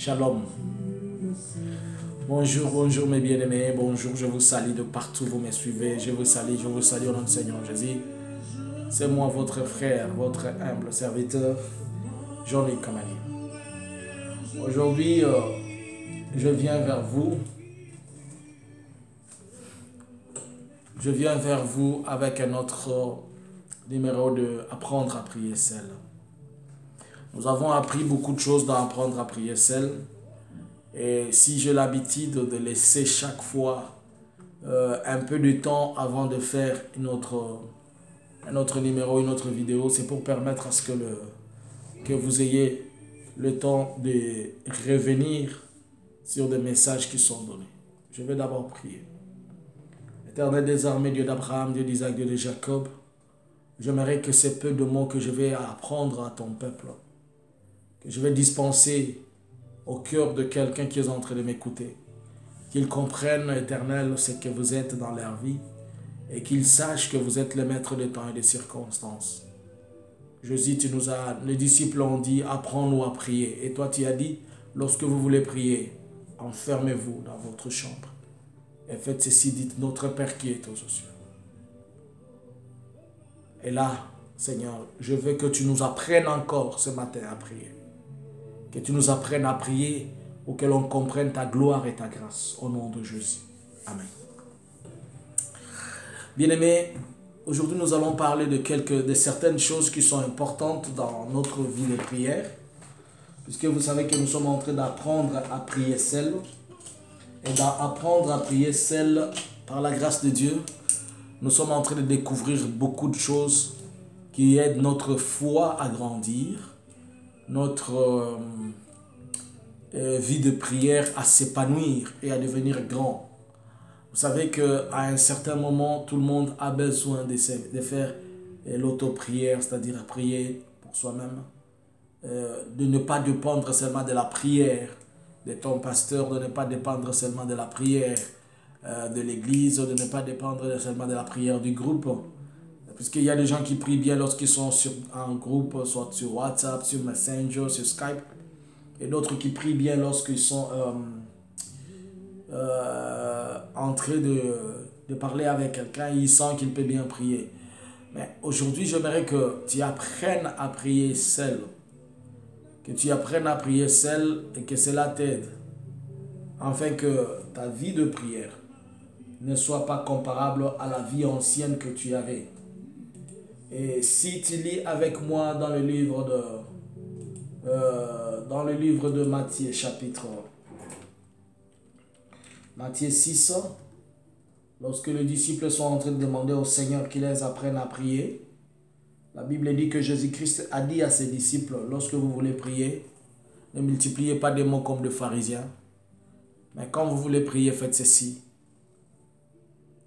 Shalom. Bonjour, bonjour mes bien-aimés. Bonjour, je vous salue de partout où vous me suivez. Je vous salue au nom du Seigneur Jésus. C'est moi, votre frère, votre humble serviteur, Jean-Luc Kamani. Aujourd'hui, je viens vers vous. Je viens vers vous avec un autre numéro de Apprendre à prier seul. Nous avons appris beaucoup de choses dans Apprendre à prier seul. Et si j'ai l'habitude de laisser chaque fois un peu de temps avant de faire un autre numéro, une autre vidéo, c'est pour permettre à ce que vous ayez le temps de revenir sur des messages qui sont donnés. Je vais d'abord prier. Éternel des armées, Dieu d'Abraham, Dieu d'Isaac, Dieu de Jacob, j'aimerais que ces peu de mots que je vais apprendre à ton peuple, que je vais dispenser au cœur de quelqu'un qui est en train de m'écouter, qu'ils comprennent, Éternel, ce que vous êtes dans leur vie et qu'ils sachent que vous êtes le maître des temps et des circonstances. Jésus, les disciples ont dit, apprends-nous à prier. Et toi, tu as dit, lorsque vous voulez prier, enfermez-vous dans votre chambre et faites ceci, dites, notre Père qui est aux cieux. Et là, Seigneur, je veux que tu nous apprennes encore ce matin à prier. Que tu nous apprennes à prier pour que l'on comprenne ta gloire et ta grâce. Au nom de Jésus. Amen. Bien-aimés, aujourd'hui nous allons parler de certaines choses qui sont importantes dans notre vie de prière. Puisque vous savez que nous sommes en train d'apprendre à prier seul. Et d'apprendre à prier seul par la grâce de Dieu, nous sommes en train de découvrir beaucoup de choses qui aident notre foi à grandir, notre vie de prière à s'épanouir et à devenir grand. Vous savez qu'à un certain moment, tout le monde a besoin de faire l'auto-prière, c'est-à-dire à prier pour soi-même, de ne pas dépendre seulement de la prière de ton pasteur, de ne pas dépendre seulement de la prière de l'église, de ne pas dépendre seulement de la prière du groupe. Puisqu'il y a des gens qui prient bien lorsqu'ils sont en groupe, soit sur WhatsApp, sur Messenger, sur Skype. Et d'autres qui prient bien lorsqu'ils sont en train de parler avec quelqu'un, ils sentent qu'il peut bien prier. Mais aujourd'hui, j'aimerais que tu apprennes à prier seul. Que tu apprennes à prier seul et que cela t'aide. Afin que ta vie de prière ne soit pas comparable à la vie ancienne que tu avais. Et si tu lis avec moi dans le livre de Matthieu, chapitre Matthieu 6, lorsque les disciples sont en train de demander au Seigneur qu'il les apprenne à prier, la Bible dit que Jésus-Christ a dit à ses disciples, lorsque vous voulez prier, ne multipliez pas des mots comme des pharisiens, mais quand vous voulez prier, faites ceci.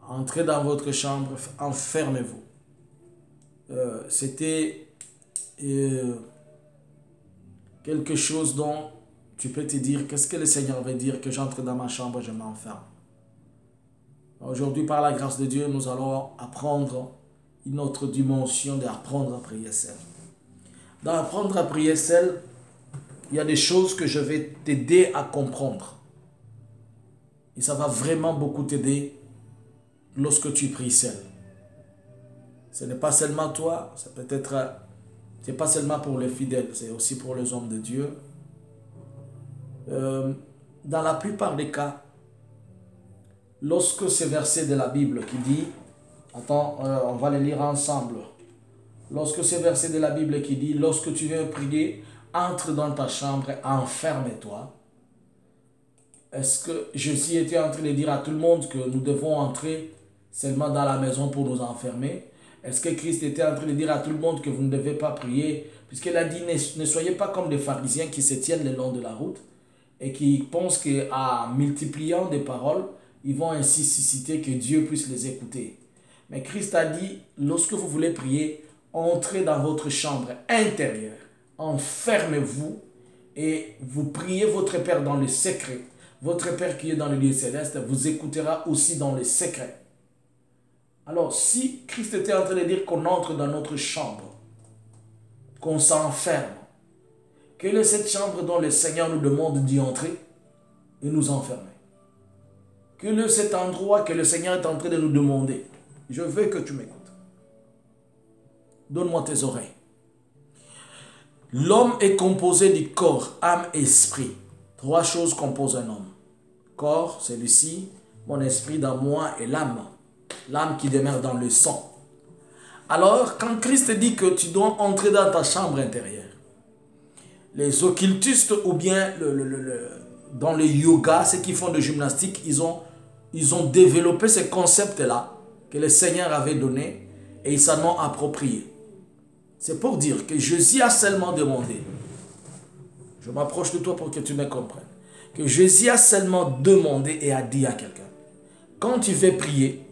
Entrez dans votre chambre, enfermez-vous. C'était quelque chose dont tu peux te dire, qu'est-ce que le Seigneur veut dire que j'entre dans ma chambre, je m'enferme. Aujourd'hui, par la grâce de Dieu, nous allons apprendre une autre dimension d'apprendre à prier seul. Dans apprendre à prier seul, il y a des choses que je vais t'aider à comprendre. Et ça va vraiment beaucoup t'aider lorsque tu pries seul. Ce n'est pas seulement toi, c'est pas seulement pour les fidèles, c'est aussi pour les hommes de Dieu. Dans la plupart des cas, lorsque ce verset de la Bible qui dit, on va le lire ensemble. Lorsque ce verset de la Bible qui dit, lorsque tu viens prier, entre dans ta chambre, enferme-toi. Est-ce que Jésus était en train de dire à tout le monde que nous devons entrer seulement dans la maison pour nous enfermer? Est-ce que Christ était en train de dire à tout le monde que vous ne devez pas prier? Puisqu'il a dit, ne soyez pas comme des pharisiens qui se tiennent le long de la route et qui pensent qu'en multipliant des paroles, ils vont ainsi susciter que Dieu puisse les écouter. Mais Christ a dit, lorsque vous voulez prier, entrez dans votre chambre intérieure, enfermez-vous et vous priez votre Père dans le secret. Votre Père qui est dans le lieu céleste vous écoutera aussi dans le secret. Alors, si Christ était en train de dire qu'on entre dans notre chambre, qu'on s'enferme, Quelle est cette chambre dont le Seigneur nous demande d'y entrer et nous enfermer? Quel est cet endroit que le Seigneur est en train de nous demander? Je veux que tu m'écoutes. Donne-moi tes oreilles. L'homme est composé du corps, âme et esprit. 3 choses composent un homme. Corps, celui-ci, mon esprit dans moi et l'âme. L'âme qui demeure dans le sang. Alors, quand Christ dit que tu dois entrer dans ta chambre intérieure, les occultistes ou bien dans le yoga, ceux qui font de gymnastique, ils ont développé ce concept-là que le Seigneur avait donné et ils s'en ont approprié. C'est pour dire que Jésus a seulement demandé, je m'approche de toi pour que tu me comprennes, que Jésus a seulement demandé et a dit à quelqu'un, quand tu veux prier,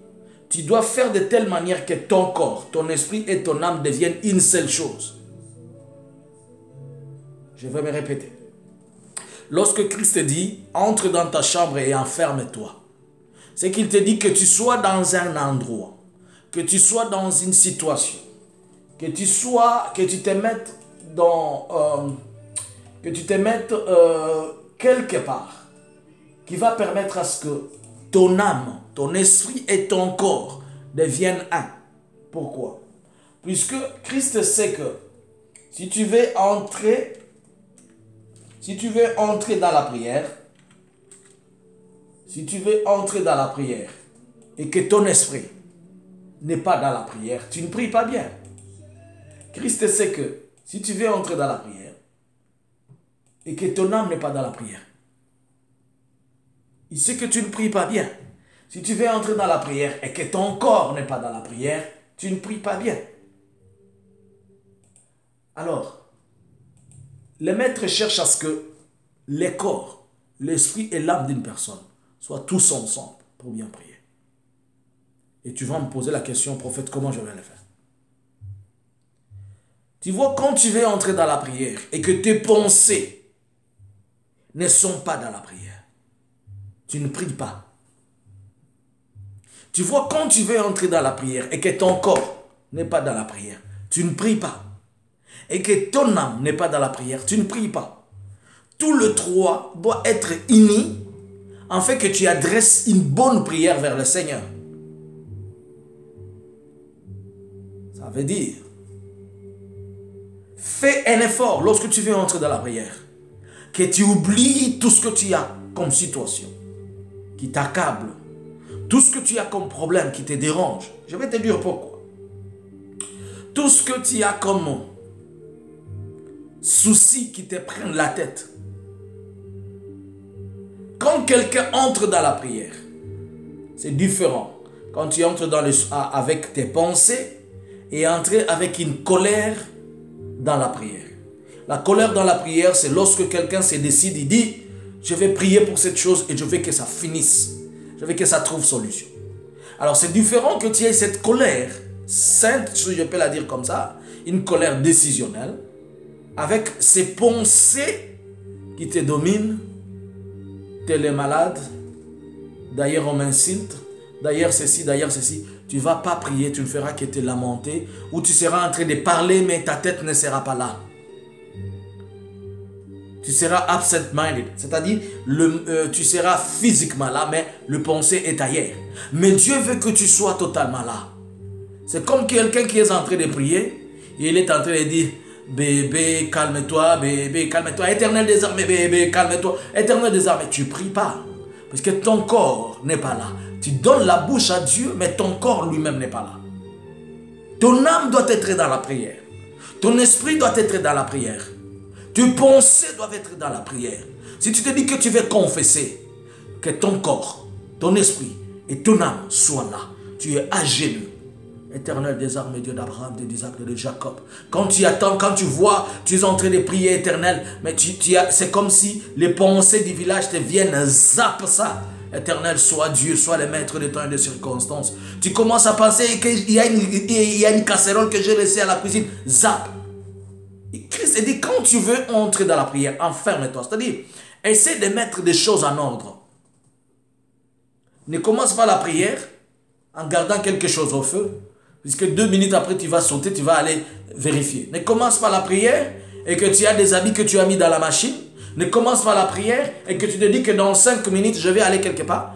tu dois faire de telle manière que ton corps, ton esprit et ton âme deviennent une seule chose. Je vais me répéter. Lorsque Christ te dit, entre dans ta chambre et enferme-toi, c'est qu'il te dit que tu sois dans un endroit, que tu sois dans une situation, que tu te mettes quelque part, qui va permettre à ce que ton âme, ton esprit et ton corps deviennent un. Pourquoi? Puisque Christ sait que si tu veux entrer dans la prière, et que ton esprit n'est pas dans la prière, tu ne pries pas bien. Christ sait que si tu veux entrer dans la prière et que ton âme n'est pas dans la prière, il sait que tu ne pries pas bien. Si tu veux entrer dans la prière et que ton corps n'est pas dans la prière, tu ne pries pas bien. Alors, le maître cherche à ce que les corps, l'esprit et l'âme d'une personne soient tous ensemble pour bien prier. Et tu vas me poser la question, prophète, comment je vais le faire? Tu vois, quand tu veux entrer dans la prière et que tes pensées ne sont pas dans la prière, tu ne pries pas. Tu vois, quand tu veux entrer dans la prière et que ton corps n'est pas dans la prière, tu ne pries pas. Et que ton âme n'est pas dans la prière, tu ne pries pas. Tout le trois doit être uni afin que tu adresses une bonne prière vers le Seigneur. Ça veut dire, fais un effort lorsque tu veux entrer dans la prière, que tu oublies tout ce que tu as comme situation, qui t'accable, tout ce que tu as comme problème qui te dérange. Je vais te dire pourquoi. Tout ce que tu as comme soucis qui te prennent la tête. Quand quelqu'un entre dans la prière, c'est différent. Quand tu entres avec tes pensées et entrer avec une colère dans la prière. La colère dans la prière, c'est lorsque quelqu'un se décide, il dit, je vais prier pour cette chose et je veux que ça finisse. Je veux que ça trouve solution. Alors c'est différent que tu aies cette colère sainte, si je peux la dire comme ça, une colère décisionnelle, avec ces pensées qui te dominent. Tel est malade, d'ailleurs on m'insulte, d'ailleurs ceci, tu ne vas pas prier, tu ne feras que te lamenter, ou tu seras en train de parler mais ta tête ne sera pas là. Tu seras absent-minded, c'est-à-dire tu seras physiquement là mais le pensée est ailleurs. Mais Dieu veut que tu sois totalement là. C'est comme quelqu'un qui est en train de prier et il est en train de dire, bébé, calme-toi, éternel des armées, bébé, calme-toi, éternel des armées. Tu ne pries pas, parce que ton corps n'est pas là. Tu donnes la bouche à Dieu, mais ton corps lui-même n'est pas là. Ton âme doit être dans la prière. Ton esprit doit être dans la prière. Tes pensées doivent être dans la prière. Si tu te dis que tu veux confesser, que ton corps, ton esprit et ton âme soient là, tu es à genoux. Éternel des armées, Dieu d'Abraham, d'Isaac, de Jacob. Quand tu attends, quand tu vois, tu es en train de prier éternel, mais c'est comme si les pensées du village te viennent, zappe ça. Éternel, sois Dieu, sois le maître de temps et des circonstances. Tu commences à penser qu'il y a une casserole que j'ai laissée à la cuisine, zappe. Et Christ dit, quand tu veux entrer dans la prière, enferme-toi. C'est-à-dire, essaie de mettre des choses en ordre. Ne commence pas la prière en gardant quelque chose au feu. Puisque 2 minutes après, tu vas sauter, tu vas aller vérifier. Ne commence pas la prière et que tu as des habits que tu as mis dans la machine, ne commence pas la prière et que tu te dis que dans 5 minutes, je vais aller quelque part.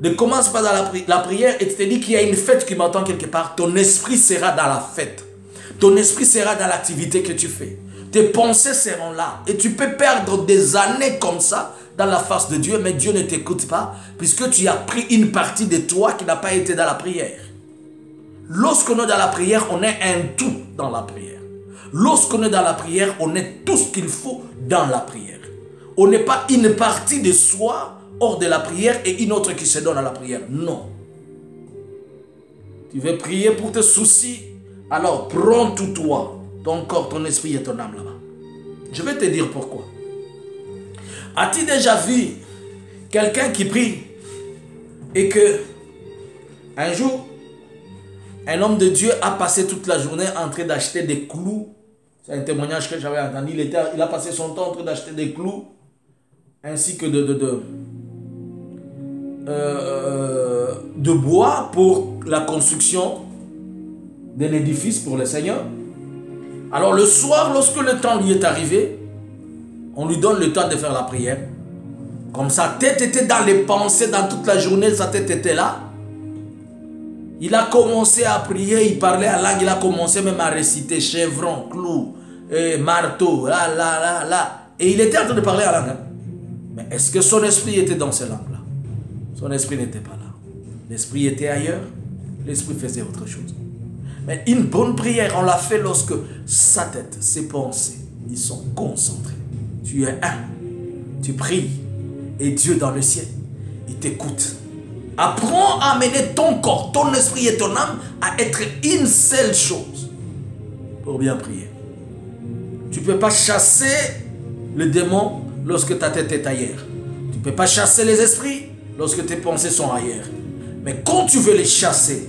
Ne commence pas dans la prière et tu te dis qu'il y a une fête qui m'attend quelque part. Ton esprit sera dans la fête. Ton esprit sera dans l'activité que tu fais. Tes pensées seront là. Et tu peux perdre des années comme ça dans la face de Dieu, mais Dieu ne t'écoute pas puisque tu as pris une partie de toi qui n'a pas été dans la prière. Lorsqu'on est dans la prière, on est un tout dans la prière. Lorsqu'on est dans la prière, on est tout ce qu'il faut dans la prière. On n'est pas une partie de soi hors de la prière et une autre qui se donne à la prière. Non. Tu veux prier pour tes soucis, alors prends tout toi, ton corps, ton esprit et ton âme là-bas. Je vais te dire pourquoi. As-tu déjà vu quelqu'un qui prie et que un jour, un homme de Dieu a passé toute la journée en train d'acheter des clous? C'est un témoignage que j'avais entendu. Il a passé son temps en train d'acheter des clous ainsi que de bois pour la construction d'un édifice pour le Seigneur. Alors le soir, lorsque le temps lui est arrivé, on lui donne le temps de faire la prière. Comme sa tête était dans les pensées, dans toute la journée, sa tête était là. Il a commencé à prier, il parlait en langue, il a commencé même à réciter chevron, clou, marteau, là, là, là, là. Et il était en train de parler en langue. Mais est-ce que son esprit était dans ces langues-là? Son esprit n'était pas là. L'esprit était ailleurs, l'esprit faisait autre chose. Mais une bonne prière, on l'a fait lorsque sa tête, ses pensées, ils sont concentrés. Tu es un, tu pries, et Dieu dans le ciel, il t'écoute. Apprends à amener ton corps, ton esprit et ton âme à être une seule chose pour bien prier. Tu ne peux pas chasser le démon lorsque ta tête est ailleurs. Tu ne peux pas chasser les esprits lorsque tes pensées sont ailleurs. Mais quand tu veux les chasser,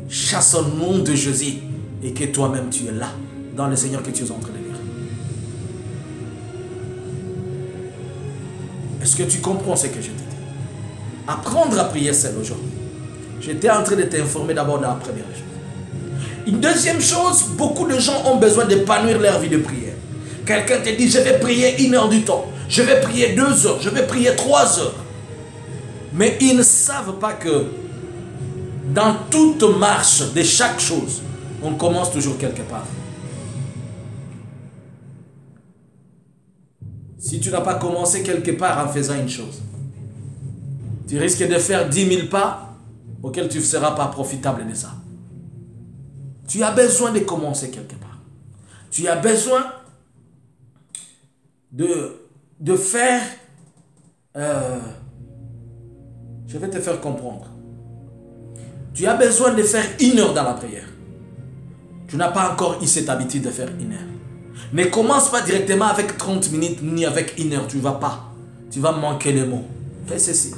chasse au nom de Jésus et que toi-même tu es là, dans le Seigneur que tu es en train de lire. Est-ce que tu comprends ce que je te dis? Apprendre à prier seul aujourd'hui. J'étais en train de t'informer d'abord dans la première chose. Une deuxième chose, beaucoup de gens ont besoin d'épanouir leur vie de prière. Quelqu'un te dit, je vais prier 1 heure du temps, je vais prier 2 heures, je vais prier 3 heures. Mais ils ne savent pas que dans toute marche de chaque chose, on commence toujours quelque part. Si tu n'as pas commencé quelque part en faisant une chose, tu risques de faire 10 000 pas auxquels tu ne seras pas profitable de ça. Tu as besoin de commencer quelque part. Tu as besoin de faire... je vais te faire comprendre. Tu as besoin de faire 1 heure dans la prière. Tu n'as pas encore eu cette habitude de faire 1 heure. Ne commence pas directement avec 30 minutes ni avec 1 heure. Tu ne vas pas. Tu vas manquer les mots. Fais ceci.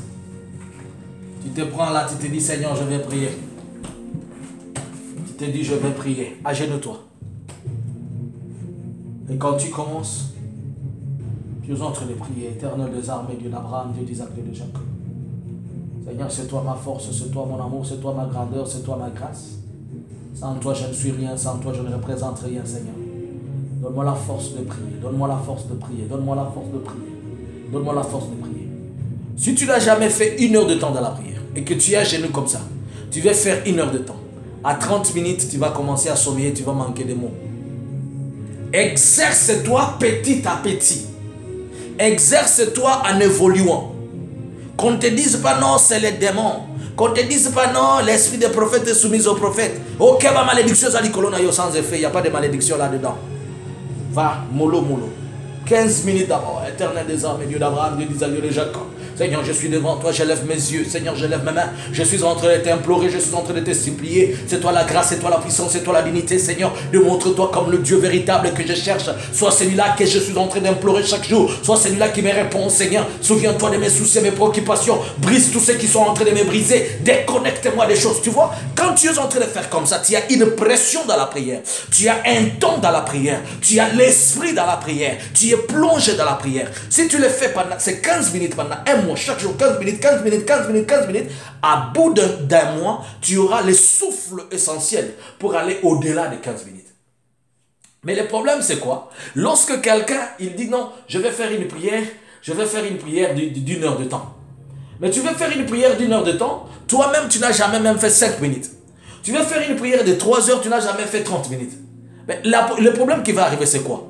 Tu te prends là, tu te dis, Seigneur, je vais prier. Tu te dis, je vais prier. Agenouille-toi. Et quand tu commences, tu es en train de prier. Éternel des armées, Dieu d'Abraham, Dieu d'Isaac, Dieu de Jacob. Seigneur, c'est toi ma force, c'est toi mon amour, c'est toi ma grandeur, c'est toi ma grâce. Sans toi, je ne suis rien, sans toi, je ne représente rien, Seigneur. Donne-moi la force de prier, donne-moi la force de prier, donne-moi la force de prier, donne-moi la force de prier. Si tu n'as jamais fait 1 heure de temps dans la prière et que tu es à genoux comme ça, tu vas faire 1 heure de temps. À 30 minutes, tu vas commencer à sommeiller, tu vas manquer de mots. Exerce-toi petit à petit. Exerce-toi en évoluant. Qu'on ne te dise pas non, c'est les démons. Qu'on ne te dise pas non, l'esprit des prophètes est soumis aux prophètes. Ok, ma malédiction, ça dit que sans effet, il n'y a pas de malédiction là-dedans. Va, mollo, mollo. 15 minutes d'abord, éternel des armées, Dieu d'Abraham, Dieu d'Isaac, Dieu de Jacob. Seigneur, je suis devant toi, je lève mes yeux. Seigneur, je lève mes mains. Je suis en train de t'implorer, je suis en train de te supplier. C'est toi la grâce, c'est toi la puissance, c'est toi la dignité. Seigneur, démontre-toi comme le Dieu véritable que je cherche. Sois celui-là que je suis en train d'implorer chaque jour. Sois celui-là qui me répond, Seigneur. Souviens-toi de mes soucis, mes préoccupations. Brise tous ceux qui sont en train de me briser. Déconnecte-moi des choses. Tu vois, quand tu es en train de faire comme ça, tu as une pression dans la prière. Tu as un temps dans la prière. Tu as l'esprit dans la prière. Tu es plongé dans la prière. Si tu le fais pendant ces 15 minutes, pendant un mois, chaque jour, 15 minutes, 15 minutes, 15 minutes, 15 minutes, à bout d'un mois, tu auras le souffle essentiel pour aller au-delà de 15 minutes. Mais le problème, c'est quoi? Lorsque quelqu'un, il dit non, je vais faire une prière d'une heure de temps. Mais tu veux faire une prière d'une heure de temps, toi-même, tu n'as jamais même fait 5 minutes. Tu veux faire une prière de 3 heures, tu n'as jamais fait 30 minutes. Mais le problème qui va arriver, c'est quoi?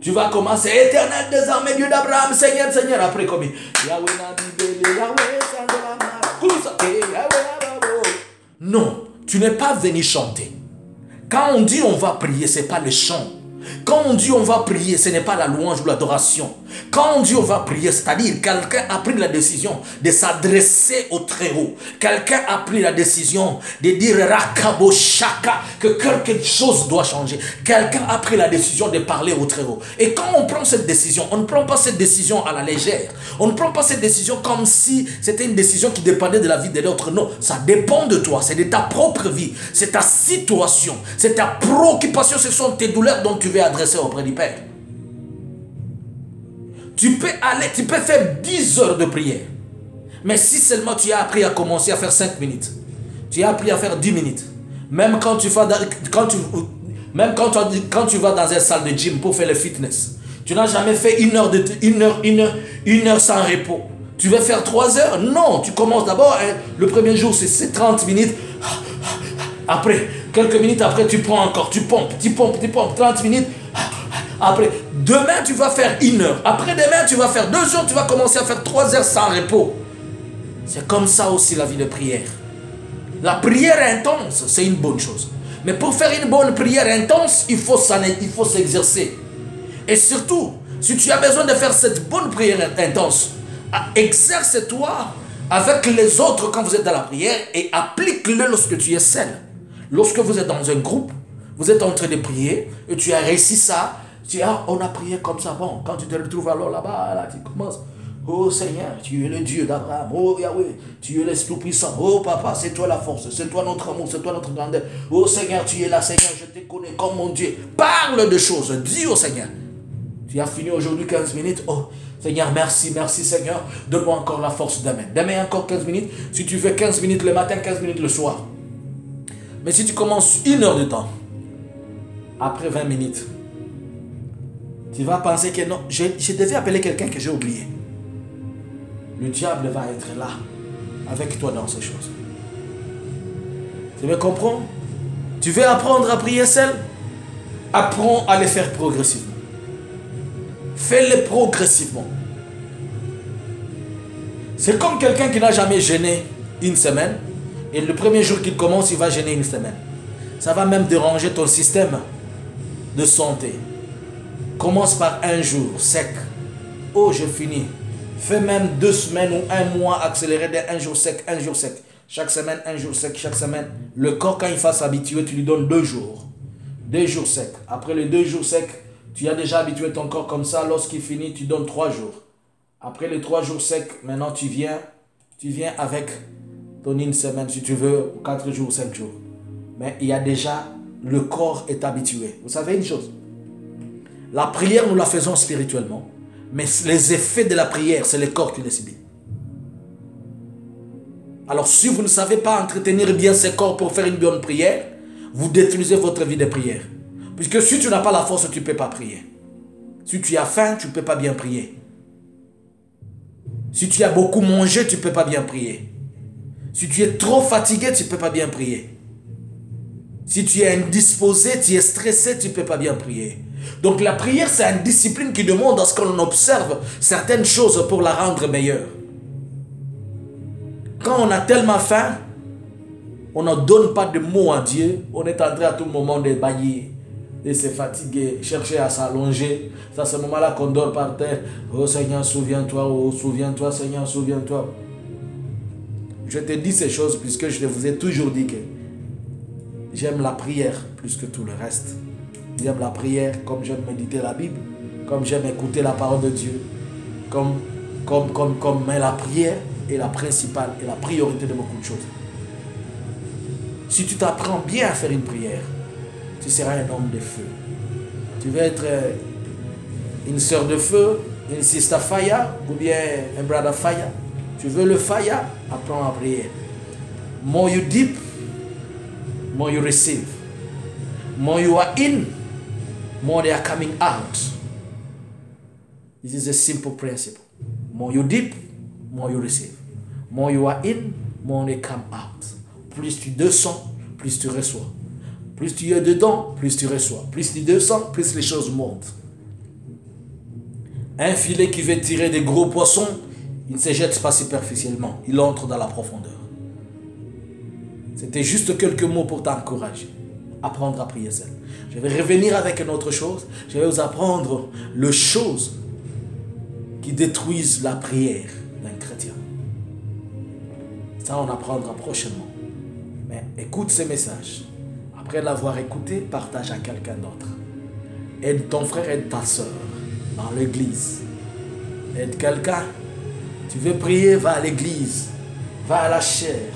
Tu vas commencer, éternel des armées, Dieu d'Abraham, Seigneur, Seigneur, après comme non, tu n'es pas venu chanter. Quand on dit on va prier, ce n'est pas le chant. Quand on dit on va prier, ce n'est pas la louange ou l'adoration. Quand on dit on va prier, c'est-à-dire quelqu'un a pris la décision de s'adresser au Très-Haut. Quelqu'un a pris la décision de dire Rakabo Shaka, que quelque chose doit changer. Quelqu'un a pris la décision de parler au Très-Haut. Et quand on prend cette décision, on ne prend pas cette décision à la légère. On ne prend pas cette décision comme si c'était une décision qui dépendait de la vie de l'autre. Non, ça dépend de toi, c'est de ta propre vie, c'est ta situation, c'est ta préoccupation, ce sont tes douleurs dont tu veux adresser auprès du Père. Tu peux faire 10 heures de prière. Mais si seulement tu as appris à commencer à faire 5 minutes, tu as appris à faire 10 minutes, même quand tu vas dans une salle de gym pour faire le fitness, tu n'as jamais fait une heure sans repos. Tu veux faire 3 heures? Non, tu commences d'abord, le premier jour c'est 30 minutes. Après, quelques minutes après, tu prends encore, tu pompes, 30 minutes. Après, demain, tu vas faire 1 heure. Après demain, tu vas faire 2 jours, tu vas commencer à faire 3 heures sans repos. C'est comme ça aussi la vie de prière. La prière intense, c'est une bonne chose. Mais pour faire une bonne prière intense, il faut s'exercer. Et surtout, si tu as besoin de faire cette bonne prière intense, exerce-toi avec les autres quand vous êtes dans la prière et applique-le lorsque tu es seul. Lorsque vous êtes dans un groupe, vous êtes en train de prier et tu as réussi ça, tu dis, on a prié comme ça. Bon, quand tu te retrouves alors là-bas, là, tu commences. Oh Seigneur, tu es le Dieu d'Abraham. Oh Yahweh, tu es l'Esprit puissant. Oh Papa, c'est toi la force, c'est toi notre amour, c'est toi notre grandeur. Oh Seigneur, tu es là, Seigneur, je te connais comme mon Dieu. Parle de choses, dis au Seigneur. Tu as fini aujourd'hui 15 minutes. Oh Seigneur, merci, merci Seigneur. Donne-moi encore la force demain. Demain encore 15 minutes. Si tu fais 15 minutes le matin, 15 minutes le soir. Mais si tu commences 1 heure de temps, après 20 minutes, tu vas penser que non, je devais appeler quelqu'un que j'ai oublié. Le diable va être là, avec toi dans ces choses. Tu me comprends? Tu veux apprendre à prier seul? Apprends à le faire progressivement. Fais-le progressivement. C'est comme quelqu'un qui n'a jamais jeûné 1 semaine, et le premier jour qu'il commence, il va jeûner 1 semaine. Ça va même déranger ton système de santé. Commence par 1 jour sec. Oh, je finis. Fais même 2 semaines ou 1 mois accéléré de 1 jour sec, 1 jour sec. Chaque semaine, 1 jour sec, chaque semaine. Le corps, quand il va s'habituer, tu lui donnes 2 jours. 2 jours secs. Après les 2 jours secs, tu as déjà habitué ton corps comme ça. Lorsqu'il finit, tu donnes 3 jours. Après les 3 jours secs, maintenant tu viens avec ton 1 semaine si tu veux, 4 jours, 5 jours. Mais il y a déjà, le corps est habitué. Vous savez une chose? La prière, nous la faisons spirituellement. Mais les effets de la prière, c'est le corps qui les subit. Alors si vous ne savez pas entretenir bien ce corps pour faire une bonne prière, vous détruisez votre vie de prière. Puisque si tu n'as pas la force, tu ne peux pas prier. Si tu as faim, tu ne peux pas bien prier. Si tu as beaucoup mangé, tu ne peux pas bien prier. Si tu es trop fatigué, tu ne peux pas bien prier. Si tu es indisposé, tu es stressé, tu ne peux pas bien prier. Donc la prière, c'est une discipline qui demande à ce qu'on observe certaines choses pour la rendre meilleure. Quand on a tellement faim, on ne donne pas de mots à Dieu. On est en train à tout moment de bailler, de se fatiguer, chercher à s'allonger. C'est à ce moment-là qu'on dort par terre. Oh Seigneur, souviens-toi. Oh, souviens-toi, Seigneur, souviens-toi. Je te dis ces choses puisque je vous ai toujours dit que j'aime la prière plus que tout le reste. J'aime la prière comme j'aime méditer la Bible, comme j'aime écouter la parole de Dieu, mais la prière est la principale et la priorité de beaucoup de choses. Si tu t'apprends bien à faire une prière, tu seras un homme de feu. Tu veux être une sœur de feu, une sister fire ou bien un brother fire. Tu veux le fire, apprends à prier. More you deep, more you receive. More you are in, more they are coming out. This is a simple principle. More you dip, more you receive. More you are in, more they come out. Plus tu descends, plus tu reçois. Plus tu es dedans, plus tu reçois. Plus tu descends, plus les choses montent. Un filet qui veut tirer des gros poissons, il ne se jette pas superficiellement. Il entre dans la profondeur. C'était juste quelques mots pour t'encourager. Apprendre à prier seul. Je vais revenir avec une autre chose. Je vais vous apprendre les choses qui détruisent la prière d'un chrétien. Ça, on apprendra prochainement. Mais écoute ce message. Après l'avoir écouté, partage à quelqu'un d'autre. Aide ton frère, aide ta soeur dans l'église. Aide quelqu'un. Tu veux prier, va à l'église. Va à la chaire.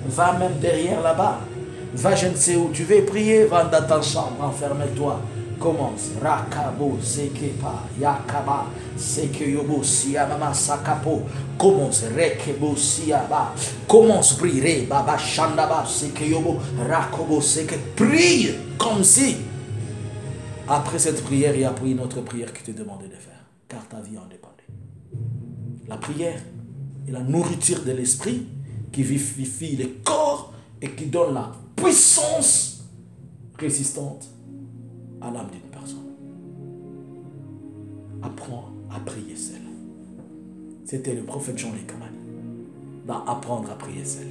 Va même derrière là-bas. Va je ne sais où. Tu veux prier, va dans ta chambre, enferme-toi. Commence. Rakabo, sekepa, yakaba, sekeyobo, siamama, sakapo. Commence. Rekebo, siaba. Commence, prie, baba, shandaba, sekeyobo, rakobo, seke. Prie comme si. Après cette prière, il y a pris une autre prière qui te demandait de faire. Car ta vie en dépendait. La prière est la nourriture de l'esprit qui vivifie le corps et qui donne la puissance résistante à l'âme d'une personne. Apprends à prier seul. C'était le prophète Jean les Kamani dans apprendre à prier seul.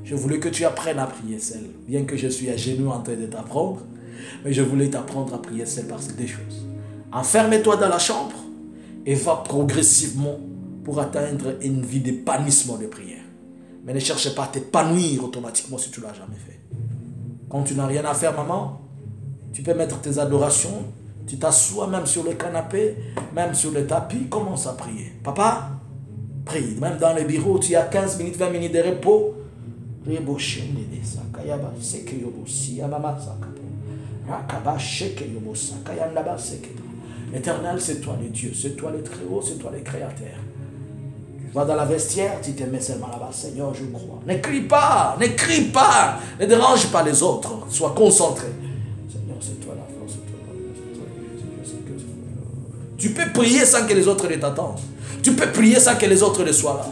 Je voulais que tu apprennes à prier seul, bien que je suis à genoux en train de t'apprendre, mais je voulais t'apprendre à prier seul par ces deux choses. Enferme-toi dans la chambre et va progressivement pour atteindre une vie d'épanouissement de prière. Mais ne cherche pas à t'épanouir automatiquement si tu ne l'as jamais fait. Quand tu n'as rien à faire, maman, tu peux mettre tes adorations, tu t'assois même sur le canapé, même sur le tapis, commence à prier. Papa, prie. Même dans le bureau, tu as 15 minutes, 20 minutes de repos. L'Éternel, c'est toi le Dieu, c'est toi le Très-Haut, c'est toi le Créateur. Tu vas dans la vestiaire, tu te mets seulement là-bas. Seigneur, je crois. Ne crie pas, ne dérange pas les autres, sois concentré. Seigneur, c'est toi la force, c'est toi la force. Tu peux prier sans que les autres ne t'attendent. Tu peux prier sans que les autres ne soient là.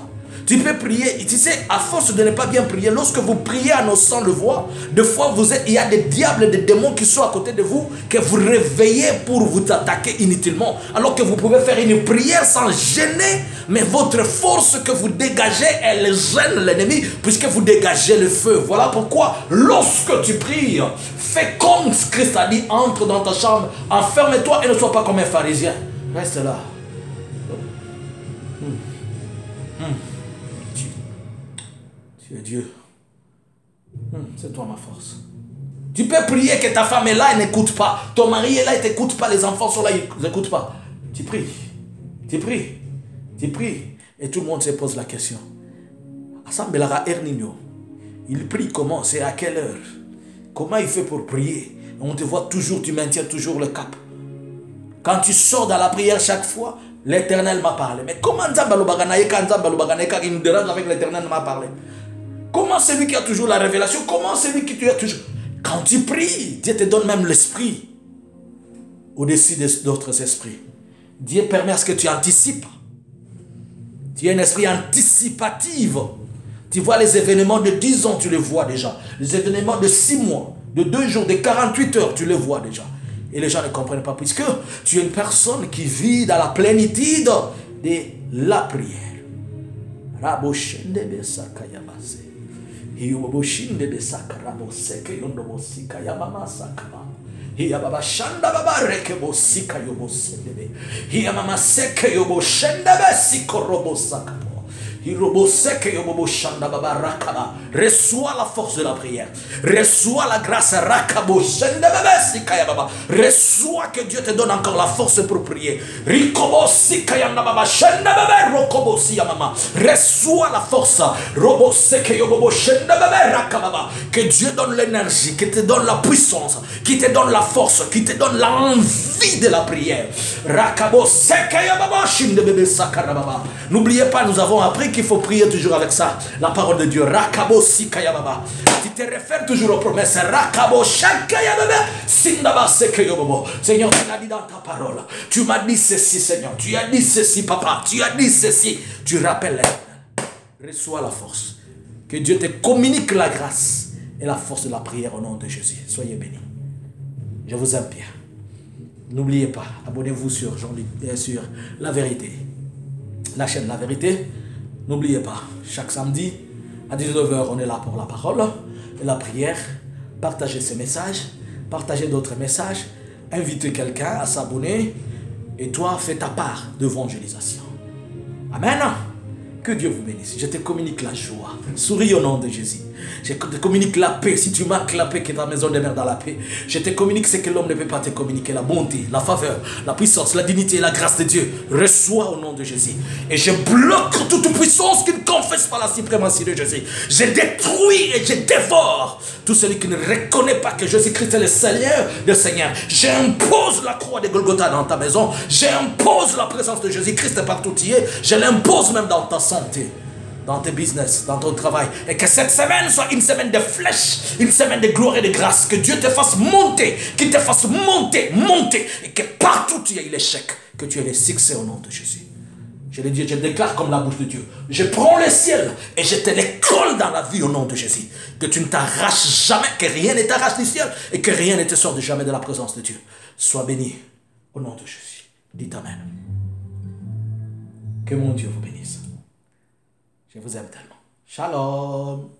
Tu peux prier, tu sais, à force de ne pas bien prier, lorsque vous priez en osant le voir, des fois il y a des diables, des démons qui sont à côté de vous, que vous réveillez pour vous attaquer inutilement. Alors que vous pouvez faire une prière sans gêner, mais votre force que vous dégagez, elle gêne l'ennemi, puisque vous dégagez le feu. Voilà pourquoi, lorsque tu pries, fais comme Christ a dit, entre dans ta chambre, enferme-toi et ne sois pas comme un pharisien. Reste là. Tu es Dieu. C'est toi ma force. Tu peux prier que ta femme est là et n'écoute pas. Ton mari est là et t'écoute pas. Les enfants sont là et n'écoutent pas. Tu pries. Tu pries. Tu pries. Et tout le monde se pose la question. Assembelara Ernino. Il prie comment? C'est à quelle heure? Comment il fait pour prier? On te voit toujours, tu maintiens toujours le cap. Quand tu sors dans la prière chaque fois, l'Éternel m'a parlé. Mais comment il nous dérange avec l'Éternel m'a parlé? Comment celui qui a toujours la révélation? Comment celui qui tu as toujours... Quand tu pries, Dieu te donne même l'esprit au-dessus d'autres esprits. Dieu permet à ce que tu anticipes. Tu as un esprit anticipatif. Tu vois les événements de 10 ans, tu les vois déjà. Les événements de 6 mois, de 2 jours, de 48 heures, tu les vois déjà. Et les gens ne comprennent pas puisque tu es une personne qui vit dans la plénitude de la prière. Reçois la force de la prière. Reçois la grâce. Reçois que Dieu te donne encore la force pour prier. Reçois la force. Que Dieu donne l'énergie, qui te donne la puissance, qui te donne la force, qui te donne l'envie de la prière. N'oubliez pas, nous avons appris compris qu'il faut prier toujours avec ça. La parole de Dieu. Rakabo sikayababa. Tu te réfères toujours aux promesses. Rakabo shakayababa. Sindaba sekeyobobo. Seigneur, tu l'as dit dans ta parole. Tu m'as dit ceci, Seigneur. Tu as dit ceci, papa. Tu as dit ceci. Tu rappelles. Reçois la force. Que Dieu te communique la grâce et la force de la prière au nom de Jésus. Soyez bénis. Je vous aime bien. N'oubliez pas, abonnez-vous sur Jean-Luc, sur La Vérité. La chaîne La Vérité. N'oubliez pas, chaque samedi à 19h, on est là pour la parole et la prière. Partagez ces messages, partagez d'autres messages, invitez quelqu'un à s'abonner et toi, fais ta part d'évangélisation. Amen. Que Dieu vous bénisse. Je te communique la joie. Souris au nom de Jésus. Je te communique la paix. Si tu marques la paix, que ta maison demeure dans la paix. Je te communique ce que l'homme ne peut pas te communiquer. La bonté, la faveur, la puissance, la dignité et la grâce de Dieu. Reçois au nom de Jésus. Et je bloque toute puissance qui ne confesse pas la suprématie de Jésus. Je détruis et je dévore tout celui qui ne reconnaît pas que Jésus-Christ est le Seigneur des Seigneurs. J'impose la croix de Golgotha dans ta maison. J'impose la présence de Jésus-Christ partout où tu es. Je l'impose même dans ta santé, dans tes business, dans ton travail. Et que cette semaine soit une semaine de flèches, une semaine de gloire et de grâce. Que Dieu te fasse monter, qu'il te fasse monter, monter. Et que partout tu aies l'échec, que tu aies le succès au nom de Jésus. Je le dis, je déclare comme la bouche de Dieu. Je prends le ciel et je te les colle dans la vie au nom de Jésus. Que tu ne t'arraches jamais, que rien ne t'arrache du ciel et que rien ne te sorte jamais de la présence de Dieu. Sois béni au nom de Jésus. Dites Amen. Que mon Dieu vous bénisse. Je vous aime tellement. Shalom.